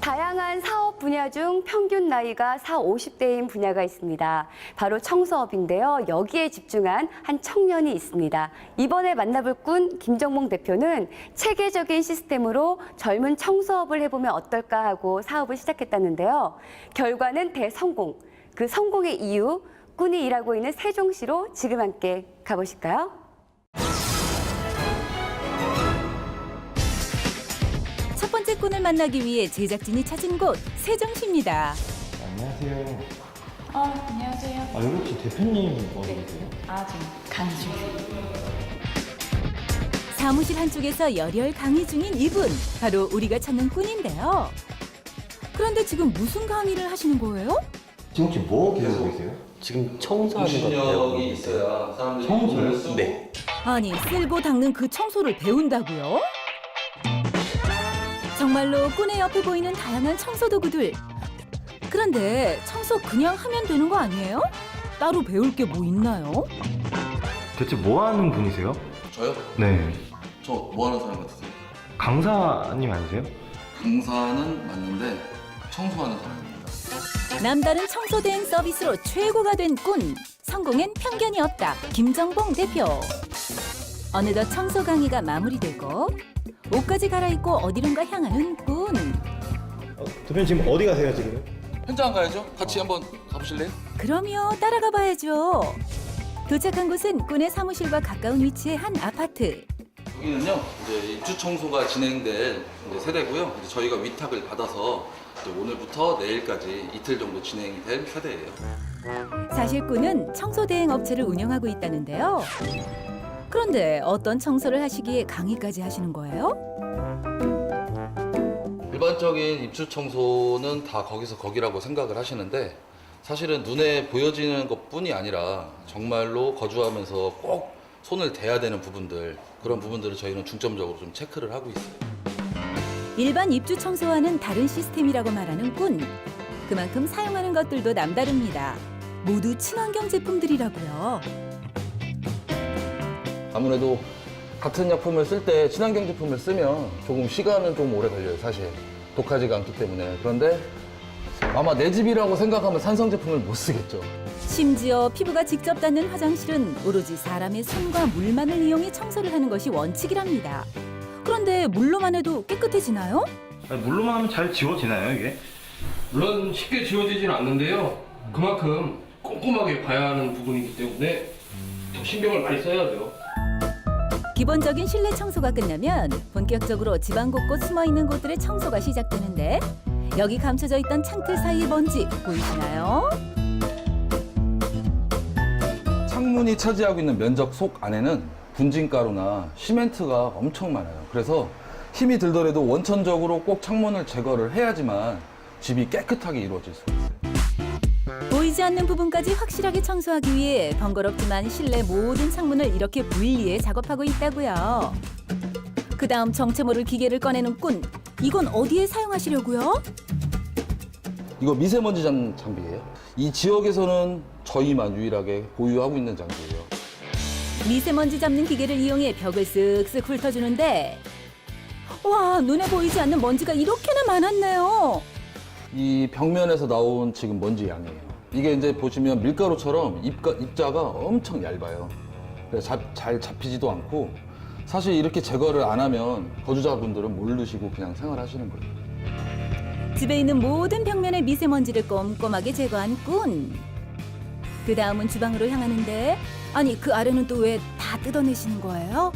다양한 사업 분야 중 평균 나이가 40, 50대인 분야가 있습니다. 바로 청소업인데요. 여기에 집중한 한 청년이 있습니다. 이번에 만나볼 꾼 김정몽 대표는 체계적인 시스템으로 젊은 청소업을 해보면 어떨까 하고 사업을 시작했다는데요. 결과는 대성공. 그 성공의 이유, 꾼이 일하고 있는 세종시로 지금 함께 가보실까요? 첫 번째 꾼을 만나기 위해 제작진이 찾은 곳 세종시입니다. 안녕하세요. 안녕하세요. 여기 혹시 대표님 어디 계세요? 지금 강의 중이세요. 사무실 한쪽에서 열혈 강의 중인 이분, 바로 우리가 찾는 꾼인데요. 그런데 지금 무슨 강의를 하시는 거예요? 지금 혹시 뭐 계속 계세요? 지금 청소하는 것 정신력이 있어야 사람들이 청소요? 돈을 쓰고 네. 아니, 쓸고 닦는 그 청소를 배운다고요? 정말로 꾼의 옆에 보이는 다양한 청소 도구들. 그런데 청소 그냥 하면 되는 거 아니에요? 따로 배울 게 뭐 있나요? 대체 뭐 하는 분이세요? 저요? 네. 저 뭐 하는 사람 같으세요? 강사님 아니세요? 강사는 맞는데 청소하는 사람입니다. 남다른 청소 대행 서비스로 최고가 된 꾼. 성공엔 편견이 없다. 김정봉 대표. 어느덧 청소 강의가 마무리되고 옷까지 갈아입고 어디론가 향하는 꾼. 대표님 지금 어디 가세요 지금? 현장 가야죠? 같이 한번 가보실래요? 그럼요, 따라가 봐야죠. 도착한 곳은 꾼의 사무실과 가까운 위치의 한 아파트. 여기는요 이제 입주 청소가 진행될 이제 세대고요. 이제 저희가 위탁을 받아서 이제 오늘부터 내일까지 이틀 정도 진행될 세대예요. 사실 꾼은 청소 대행 업체를 운영하고 있다는데요. 그런데 어떤 청소를 하시기에 강의까지 하시는 거예요? 일반적인 입주 청소는 다 거기서 거기라고 생각을 하시는데 사실은 눈에 보여지는 것뿐이 아니라 정말로 거주하면서 꼭 손을 대야 되는 부분들, 그런 부분들을 저희는 중점적으로 좀 체크를 하고 있어요. 일반 입주 청소와는 다른 시스템이라고 말하는 꾼. 그만큼 사용하는 것들도 남다릅니다. 모두 친환경 제품들이라고요. 아무래도 같은 약품을 쓸 때 친환경 제품을 쓰면 조금 시간은 좀 오래 걸려요, 사실. 독하지가 않기 때문에. 그런데 아마 내 집이라고 생각하면 산성 제품을 못 쓰겠죠. 심지어 피부가 직접 닿는 화장실은 오로지 사람의 손과 물만을 이용해 청소를 하는 것이 원칙이랍니다. 그런데 물로만 해도 깨끗해지나요? 물로만 하면 잘 지워지나요 이게? 물론 쉽게 지워지진 않는데요. 그만큼 꼼꼼하게 봐야 하는 부분이기 때문에 더 신경을 많이 써야 돼요. 기본적인 실내 청소가 끝나면 본격적으로 집안 곳곳 숨어있는 곳들의 청소가 시작되는데 여기 감춰져 있던 창틀 사이의 먼지 보이시나요? 창문이 차지하고 있는 면적 속 안에는 분진가루나 시멘트가 엄청 많아요. 그래서 힘이 들더라도 원천적으로 꼭 창문을 제거를 해야지만 집이 깨끗하게 이루어질 수 있어요. 보이지 않는 부분까지 확실하게 청소하기 위해 번거롭지만 실내 모든 창문을 이렇게 분리해 작업하고 있다고요. 그 다음 정체 모를 기계를 꺼내는 꾼. 이건 어디에 사용하시려고요? 이거 미세먼지 잡는 장비예요. 이 지역에서는 저희만 유일하게 보유하고 있는 장비예요. 미세먼지 잡는 기계를 이용해 벽을 쓱쓱 훑어주는데 와, 눈에 보이지 않는 먼지가 이렇게나 많았네요. 이 벽면에서 나온 지금 먼지 양이에요. 이게 이제 보시면 밀가루처럼 입자가 엄청 얇아요. 그래서 잘 잡히지도 않고 사실 이렇게 제거를 안 하면 거주자분들은 모르시고 그냥 생활하시는 거예요. 집에 있는 모든 벽면의 미세먼지를 꼼꼼하게 제거한 꾼. 그 다음은 주방으로 향하는데 아니 그 아래는 또 왜 다 뜯어내시는 거예요?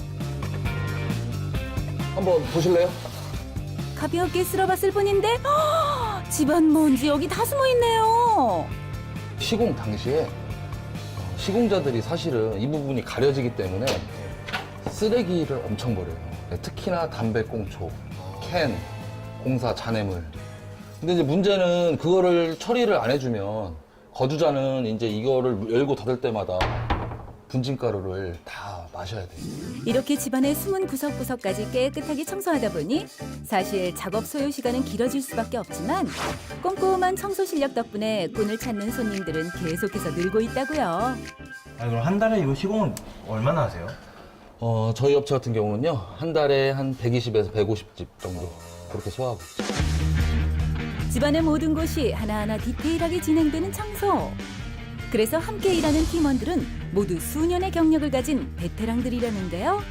한번 보실래요? 가볍게 쓸어봤을 뿐인데 집안 먼지 여기 다 숨어있네요. 시공 당시에 시공자들이 사실은 이 부분이 가려지기 때문에 쓰레기를 엄청 버려요. 특히나 담배꽁초, 캔, 공사 잔해물. 근데 이제 문제는 그거를 처리를 안 해주면 거주자는 이제 이거를 열고 닫을 때마다 분진가루를 다 마셔야 돼요. 이렇게 집안의 숨은 구석구석까지 깨끗하게 청소하다 보니 사실 작업 소요 시간은 길어질 수밖에 없지만 꼼꼼한 청소 실력 덕분에 꾼을 찾는 손님들은 계속해서 늘고 있다고요. 그럼 한 달에 이거 시공은 얼마나 하세요? 저희 업체 같은 경우는요, 한 달에 한 120에서 150집 정도 그렇게 소화하고 있죠. 집안의 모든 곳이 하나하나 디테일하게 진행되는 청소. 그래서 함께 일하는 팀원들은 모두 수년의 경력을 가진 베테랑들이라는데요.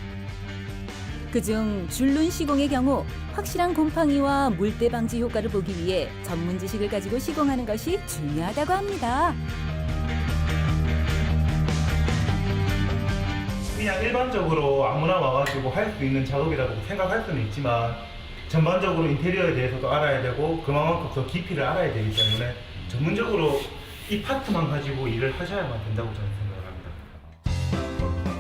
그중 줄눈 시공의 경우 확실한 곰팡이와 물때 방지 효과를 보기 위해 전문 지식을 가지고 시공하는 것이 중요하다고 합니다. 그냥 일반적으로 아무나 와가지고 할 수 있는 작업이라고 생각할 수는 있지만 전반적으로 인테리어에 대해서도 알아야 되고 그만큼 더 깊이를 알아야 되기 때문에 전문적으로 이 파트만 가지고 일을 하셔야만 된다고 저는 생각을 합니다.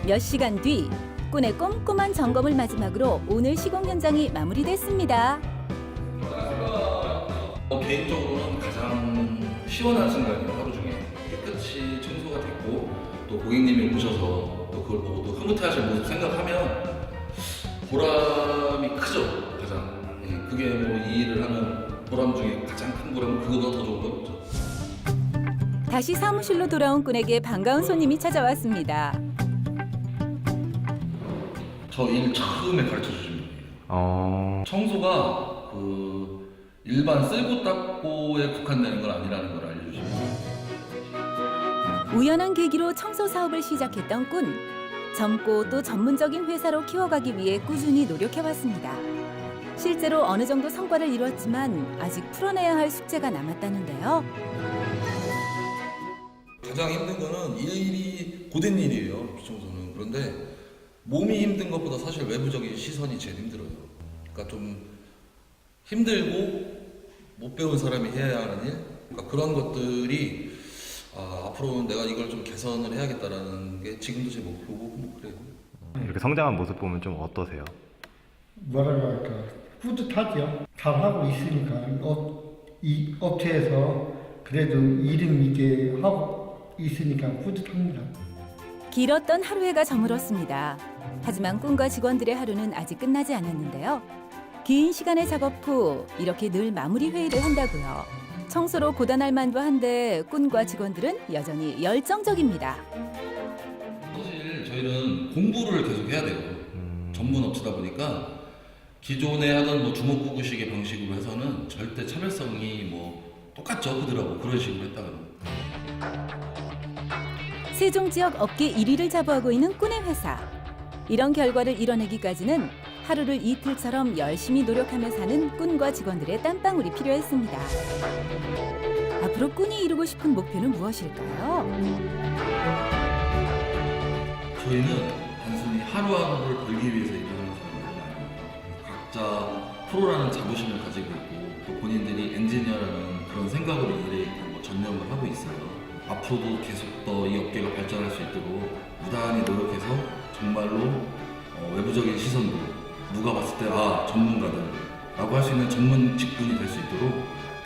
몇 시간 뒤 꾼의 꼼꼼한 점검을 마지막으로 오늘 시공 현장이 마무리됐습니다. 개인적으로는 가장 시원한 순간이에요. 하루 중에 깨끗이 청소가 됐고 또 고객님이 오셔서 또 그걸 보고 또 흐뭇해하실 모습 생각하면 보람이 크죠. 가장 그게 뭐 이 일을 하는 보람 중에 가장 큰 보람은 그거보다 더 좋은 건 없죠. 다시 사무실로 돌아온 꾼에게 반가운 손님이 찾아왔습니다. 저 일 처음에 가르쳐 주신 분이에요. 청소가 그 일반 쓸고 닦고에 국한되는 건 아니라는 걸 알려주시면 우연한 계기로 청소 사업을 시작했던 꾼. 젊고 또 전문적인 회사로 키워가기 위해 꾸준히 노력해왔습니다. 실제로 어느 정도 성과를 이뤘지만 아직 풀어내야 할 숙제가 남았다는데요. 가장 힘든 거는 일이 고된 일이에요. 비청소는. 그런데 몸이 힘든 것보다 사실 외부적인 시선이 제일 힘들어요. 그러니까 좀 힘들고 못 배운 사람이 해야 하는 일. 그러니까 그런 것들이 앞으로는 내가 이걸 좀 개선을 해야겠다라는 게 지금도 제 목표고 뭐 그래요. 이렇게 성장한 모습 보면 좀 어떠세요? 뭐라고 할까, 뿌듯하죠. 잘하고 있으니까 이 업체에서 그래도 이름 있게 하고 있으니까 뿌듯합니다. 길었던 하루해가 저물었습니다. 하지만 꾼과 직원들의 하루는 아직 끝나지 않았는데요. 긴 시간의 작업 후 이렇게 늘 마무리 회의를 한다고요. 청소로 고단할 만도 한데 꾼과 직원들은 여전히 열정적입니다. 사실 저희는 공부를 계속 해야 돼요. 전문 업체다 보니까 기존에 하던 뭐 주먹구구식의 방식으로 해서는 절대 차별성이 뭐 똑같죠, 그들하고 그런 식으로 했다가는. 세종 지역 업계 1위를 자부하고 있는 꾼의 회사. 이런 결과를 이뤄내기까지는 하루를 이틀처럼 열심히 노력하며 사는 꾼과 직원들의 땀방울이 필요했습니다. 앞으로 꾼이 이루고 싶은 목표는 무엇일까요? 저희는 단순히 하루하루를 벌기 위해서 일하는 사람들은 아니에요. 각자 프로라는 자부심을 가지고 있고 또 본인들이 엔지니어라는 그런 생각으로 일에 뭐 전념을 하고 있어요. 앞으로도 계속 더 이 업계가 발전할 수 있도록 무단히 노력해서 정말로 외부적인 시선도 누가 봤을 때 전문가들라고 할 수 있는 전문 직군이 될 수 있도록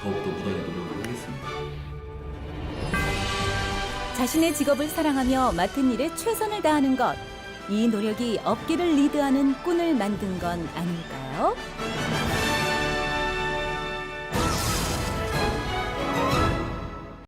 더욱더 무단히 노력을 하겠습니다. 자신의 직업을 사랑하며 맡은 일에 최선을 다하는 것. 이 노력이 업계를 리드하는 꾼을 만든 건 아닐까요?